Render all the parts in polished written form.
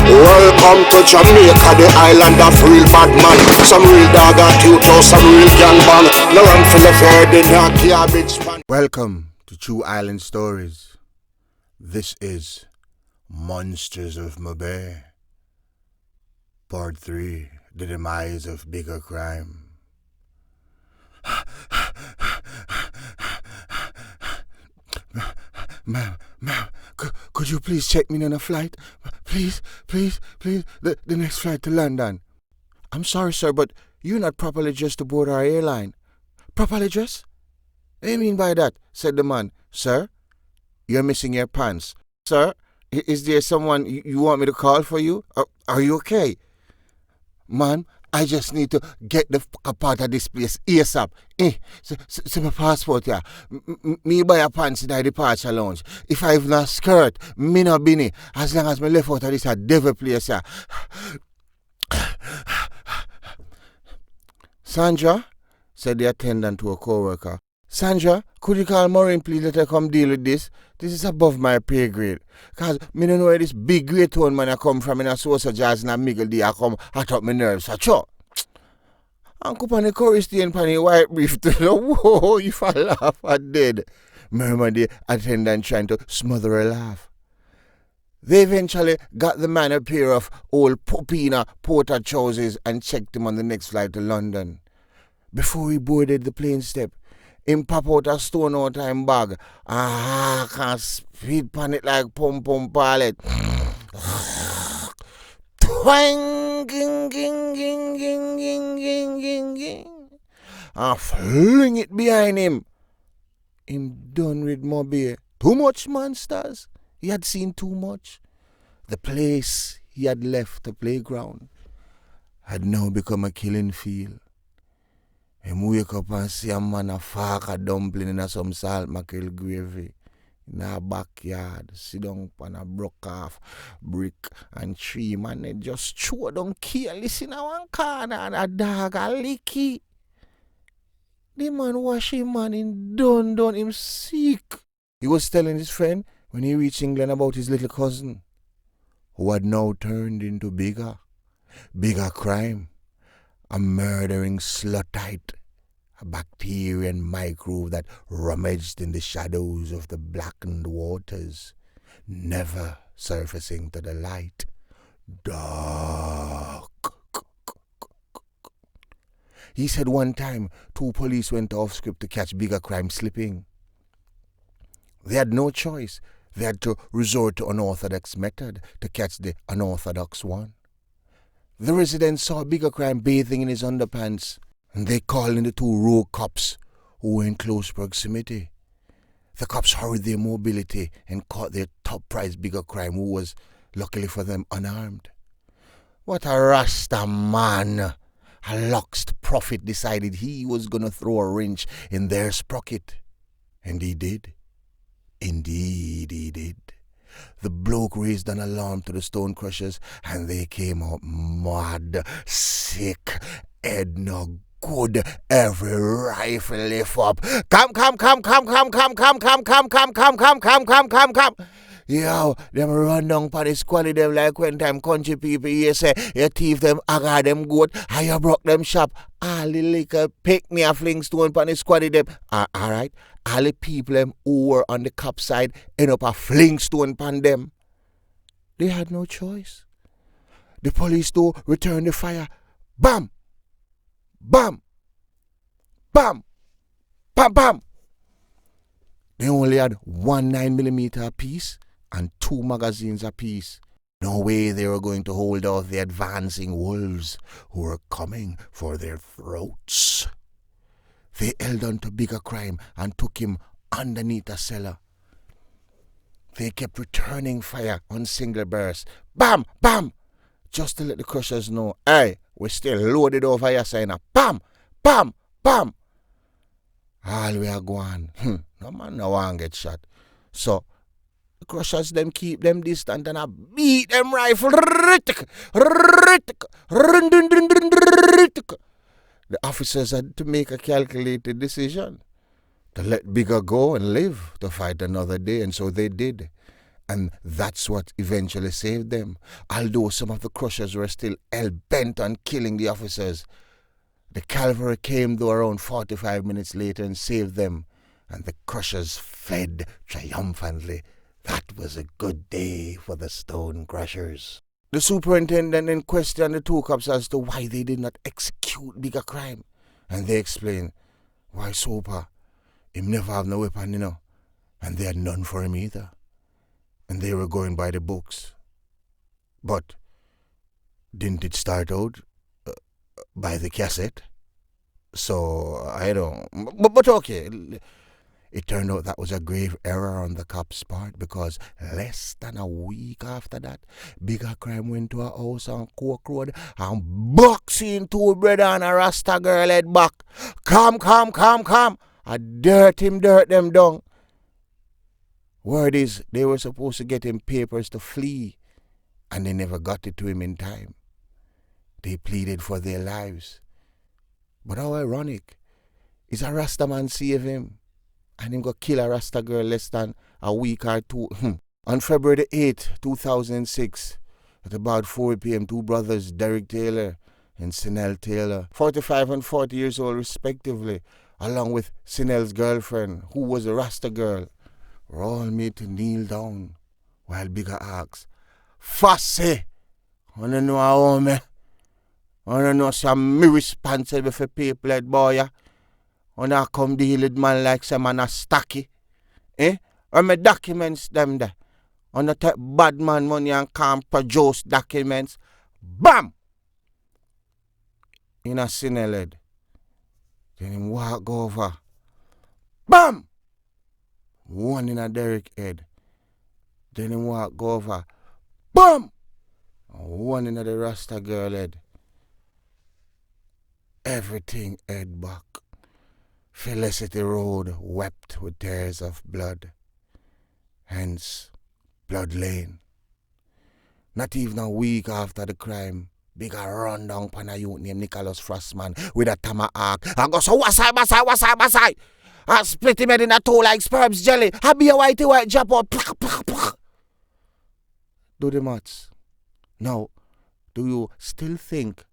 Welcome to Jamaica, the island of real bad man. Some real dog at you, some real gangbang. No run for the bird in that garbage pan. Welcome to True Island Stories. This is Monsters of Mobay, Part 3, The Demise of Bigga Crime. Ma'am, could you please check me on a flight? Please, the next flight to London. I'm sorry, sir, but you're not properly dressed to board our airline. Properly dressed? What do you mean by that? Said the man. Sir, you're missing your pants. Sir, is there someone you want me to call for you? Are you okay? Man, I just need to get the fuck up out of this place ASAP. So my passport, yeah. Me buy a pants in the departure lounge. If I have no skirt, me no binny. As long as me left out of this a devil place, yeah. Sandra, said the attendant to a co-worker. Sandra, could you call Maureen, please, let her come deal with this? This is above my pay grade. Because me don't know where this big great tone man I come from in a saucer jazz and a miggle day I come hot up my nerves. So, sure. And come on the chorus stay in the white brief to the whoa, if I laugh, I dead. Murmur the attendant trying to smother a laugh. They eventually got the man a pair of old Popina porter trousers and checked him on the next flight to London. Before he boarded the plane step, him pop out a stone out of him bag. Can't speed pan it like pom-pom pallet. Twang, ging, ging, ging, ging, ging, ging, ging, ging. And fling it behind him. Him done with Mobay. Too much monsters. He had seen too much. The place he had left, the playground, had now become a killing field. Him wake up and see a man a fork a dumpling in a some salt mackerel gravy in a backyard, sit down on a broke off brick and tree, man. They just throw down careless in a one corner and a dog a licky. The man wash him, man, him done him sick. He was telling his friend when he reached England about his little cousin, who had now turned into Bigga Crime. A murdering sluttite, a bacterian microbe that rummaged in the shadows of the blackened waters, never surfacing to the light. Dark. He said one time 2 police went off script to catch Bigga Crime slipping. They had no choice. They had to resort to unorthodox method to catch the unorthodox one. The residents saw Bigga Crime bathing in his underpants, and they called in the 2 rogue cops who were in close proximity. The cops hurried their mobility and caught their top prize Bigga Crime, who was, luckily for them, unarmed. What a Rasta man! A lost prophet decided he was going to throw a wrench in their sprocket. And he did. Indeed he did. The bloke raised an alarm to the stone crushers and they came out mad, sick, head no good, every rifle lift up. Come. Yo, them run down for the squally them like when time country people here say, you thief them, agar them goat, and you broke them shop. All the liquor pick me a fling stone for the squally them. Alright, all the people them who were on the cop side end up a fling stone pan them. They had no choice. The police though returned the fire. Bam! Bam! Bam! Bam! Bam! They only had 1 9mm apiece and 2 magazines apiece. No way they were going to hold off the advancing wolves who were coming for their throats. They held on to Bigga Crime and took him underneath a cellar. They kept returning fire on single bursts. Bam! Bam! Just to let the crushers know, hey, we're still loaded over here, saying, bam! Bam! Bam! All we are going. No man no one get shot. So the crushers them keep them distant and I beat them rifle. The officers had to make a calculated decision to let Bigga go and live to fight another day, and so they did. And that's what eventually saved them. Although some of the crushers were still hell-bent on killing the officers, the cavalry came though around 45 minutes later and saved them, and the crushers fled triumphantly. That was a good day for the stone crushers. The superintendent then questioned the two cops as to why they did not execute Bigga crime. And they explained, why Soper, him never have no weapon, and they had none for him either. And they were going by the books. But didn't it start out by the cassette? So, I don't... But okay. It turned out that was a grave error on the cop's part, because less than a week after that, Bigga crime went to a house on Cork Road and boxing two brother and a Rasta girl head back. Come. I dirt them down. Word is, they were supposed to get him papers to flee, and they never got it to him in time. They pleaded for their lives. But how ironic, is a Rasta man save him, and him go kill a Rasta girl less than a week or two. On February 8, 2006, at about 4 p.m., two brothers, Derek Taylor and Sinel Taylor, 45 and 40 years old respectively, along with Sinel's girlfriend, who was a Rasta girl, were all made to kneel down while Bigga asks, Fussy, I don't know how me. I don't know some me responsible for people like boy, yeah? I not come deal with man like some man a stacky. Or my documents them there. I not take bad man money and can't produce documents. Bam! In a Sinel head. Then him walk over. Bam! One in a Derek head. Then him walk over. Bam! One in a the Rasta girl head. Everything head back. Felicity Road wept with tears of blood. Hence, Blood Lane. Not even a week after the crime, Bigga run down pan a youth named Nicholas Frostman with a tomahawk and go, so wasai. I split him head in a two like sperms jelly. I be a whitey drop out. Do the maths. Now, do you still think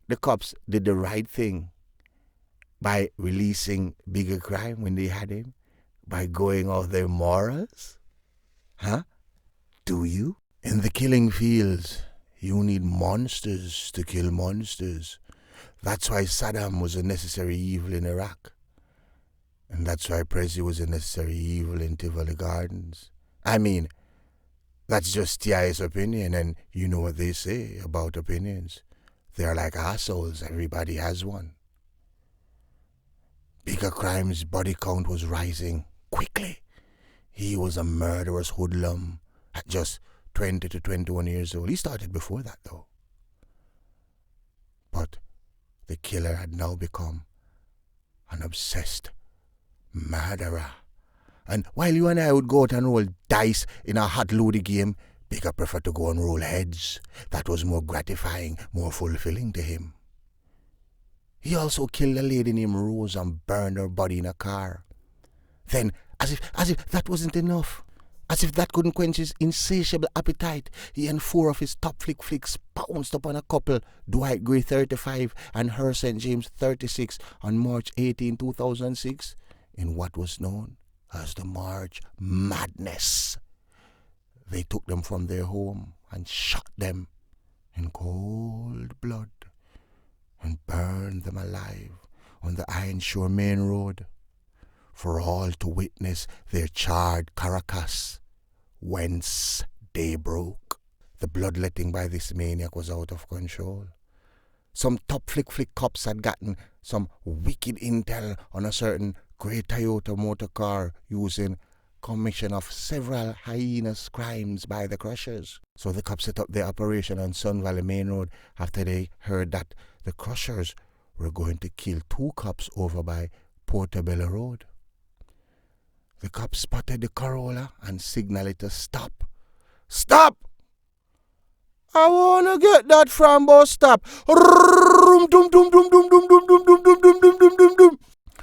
the cops did the right thing by releasing Bigga crime when they had him? By going off their morals? Huh? Do you? In the killing fields, you need monsters to kill monsters. That's why Saddam was a necessary evil in Iraq. And that's why Prezi was a necessary evil in Tivoli Gardens. I mean, that's just T.I.'s opinion, and you know what they say about opinions. They're like assholes, everybody has one. Bigga crime's body count was rising quickly. He was a murderous hoodlum at just 20 to 21 years old. He started before that though. But the killer had now become an obsessed murderer. And while you and I would go out and roll dice in a hot loady game, Bigga preferred to go and roll heads. That was more gratifying, more fulfilling to him. He also killed a lady named Rose and burned her body in a car. Then, as if that wasn't enough, as if that couldn't quench his insatiable appetite, he and four of his top flicks pounced upon a couple, Dwight Gray 35 and her St. James 36, on March 18, 2006, in what was known as the March Madness. They took them from their home and shot them in cold blood and burned them alive on the Iron Shore Main Road for all to witness their charred carcass, whence day broke. The bloodletting by this maniac was out of control. Some top flick cops had gotten some wicked intel on a certain grey Toyota motor car using commission of several heinous crimes by the Crushers. So the cops set up their operation on Sun Valley Main Road after they heard that the Crushers were going to kill two cops over by Portobello Road. The cops spotted the Corolla and signaled it to stop. Stop! I wanna get that Frambo stop.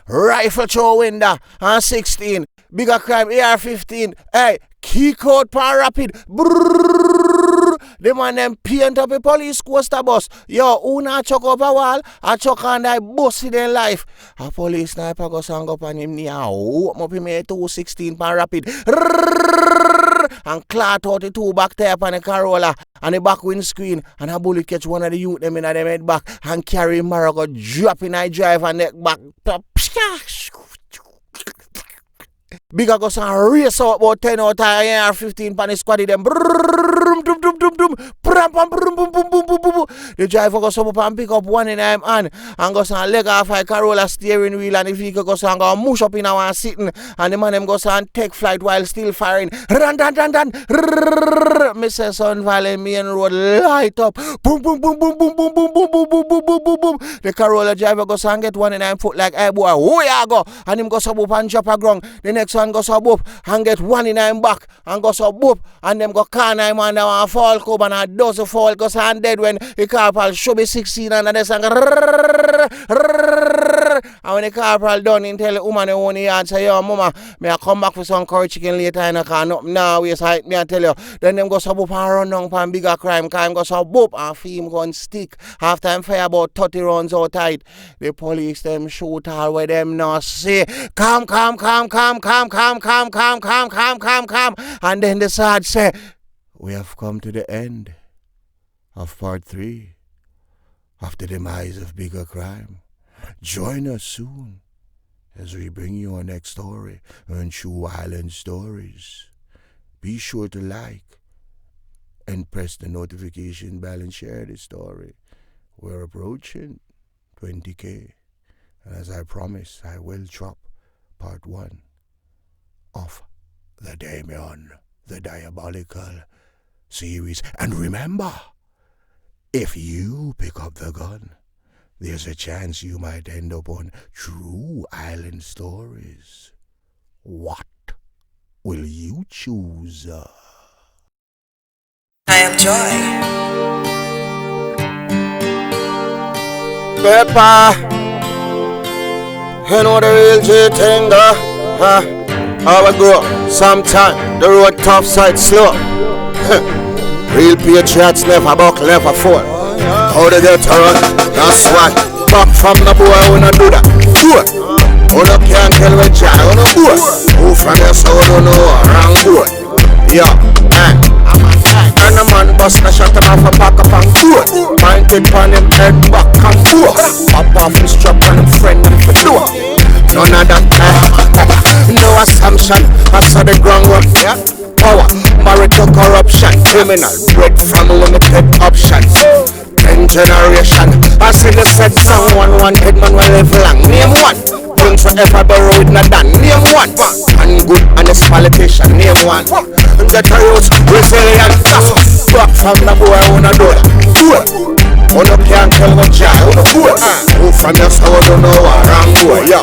Rifle through window on 16. Bigga crime, AR-15. Hey, key code pan rapid. Brrrr. The man them paint up a police coaster bus. Yo, who not chuck up a wall? I chuck on that bus in their life. A police sniper go sang up on him near. Open up him a 216 pan rapid. And clot out the two back tire on the Corolla and the back windscreen, and a bullet catch one of the youth them in them head back and carry him go drop in I drive and neck back. Bigga go and race out about 10 out of AR-15 pan the squaddy them. The driver goes up and pick up one in him hand and goes and leg off a Corolla steering wheel, and the vehicle goes and go mush up in our sitting, and the man them goes and take flight while still firing. Run. Mr. Son Valley main road light up. Boom. The Corolla driver goes and get one in him foot like, hey boy, who ya go? And him goes up and drop a ground. The next one goes up and get one in him back and goes up and them go corner him and one fall cub and a dozen fall goes and dead when the corporal should be 16 and the song. And when the corporal done, he tell the woman the only yard say, yo mama, me I come back for some curry chicken later and I can't up now, yes I me I tell you. Then them go so and run down for Bigga crime, cause go so and film gun stick. After him fire about 30 rounds outside. The police them shoot all where them not say, come. And then the sergeant say, we have come to the end of part 3 of the demise of Bigga crime. Join us soon as we bring you our next story on True Island Stories. Be sure to like and press the notification bell and share this story. We're approaching 20K. And as I promised, I will drop part 1 of the Damien, the Diabolical series. And remember, if you pick up the gun, there's a chance you might end up on True Island Stories. What will you choose? I am Joy. Pepper, you know the real J-thing, huh? How I go, sometime the road tough side slow. Real patriots never buckle, never fall. How they get around, that's why. Back from the boy, I wanna do that. Good. Who no can't tell me Jai, who no good. Who from the south, who no wrong good. Yeah, and the man bust the shot him off a pack up and good. Pointed on him head back and forth. Pop off his strap on him friend and for door. None of that, no assumption. I saw the ground work, yeah. Power, married to corruption. Criminal, bred from limited options. 10 generation, I see the set song. One head man will live long. Name one. Things forever borrow with no done. Name one. And good honest politician. Name one. Get a youth resilient tough. Back from the boy I wanna do that. Good. Who no can't tell me Jai, who no good. Who from the south don't know what wrong boy. Yo,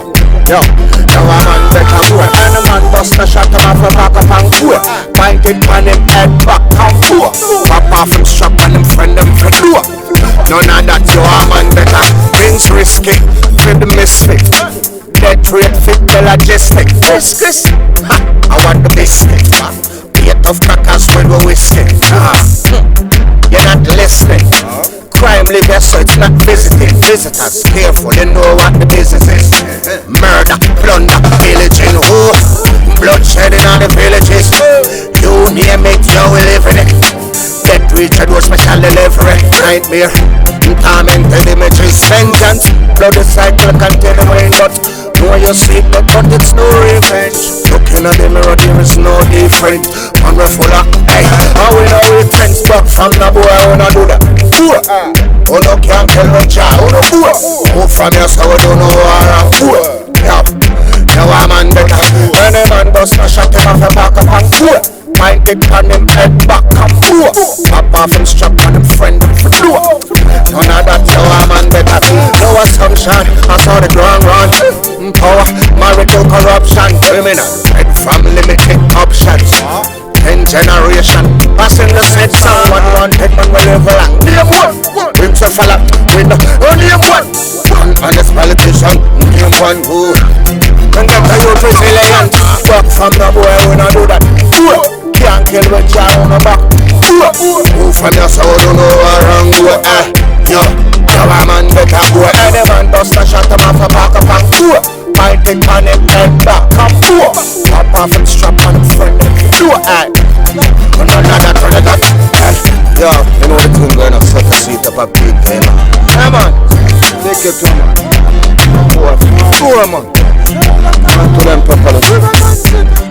now a man better boy. And a man bust the shot him off a back up and good. Pointed on him head back and forth. Pop off him strap on him friend them for door. None of that, so a man better. Things risky for the misfit. Dead rate fit the logistic. Chris, I want the biscuit. Be a tough crackers with the whiskey. You're not listening. Crime live here, so it's not visiting. Visitors, careful, they know what the business is. Murder, plunder, pillaging, bloodshed in all the villages. You name it, you will live in it. Get rich and do special delivery. Nightmare, tormented images. Vengeance, bloody cycle continuing, but know you sleep, but it's no revenge. Looking at the mirror, there is no different. Man, we're full of, hey, how we know we friends, but from the boy, I wanna do that. Who no can't tell me Jai, who no poor. Who from your soul, don't know where I'm poor. Now a man better. When a man bust a shot him off a back up and poor. Pointed on him head back and forth. Pop off him strap on him friend for door. None of that, so a man better. No assumption, I saw the ground run. Power, marital corruption. Criminal, red from limited options. 10 generation, passing the set song. One head man will live long. Name one, rings a fella. With the name one honest politician. Name one who can get a youth resilient. back from the boy when I do that. Can't kill with jar on the back. Move from your soul, you know what wrong way. Yo, now a man better go. Any man does not shut him off a back up and four. Find the connect and back up four. Pop off him strap on him friend. Do it. Yo, you know the thing going on, suck a seat up a big game. Hey man, take it to man. Four man. To them properly.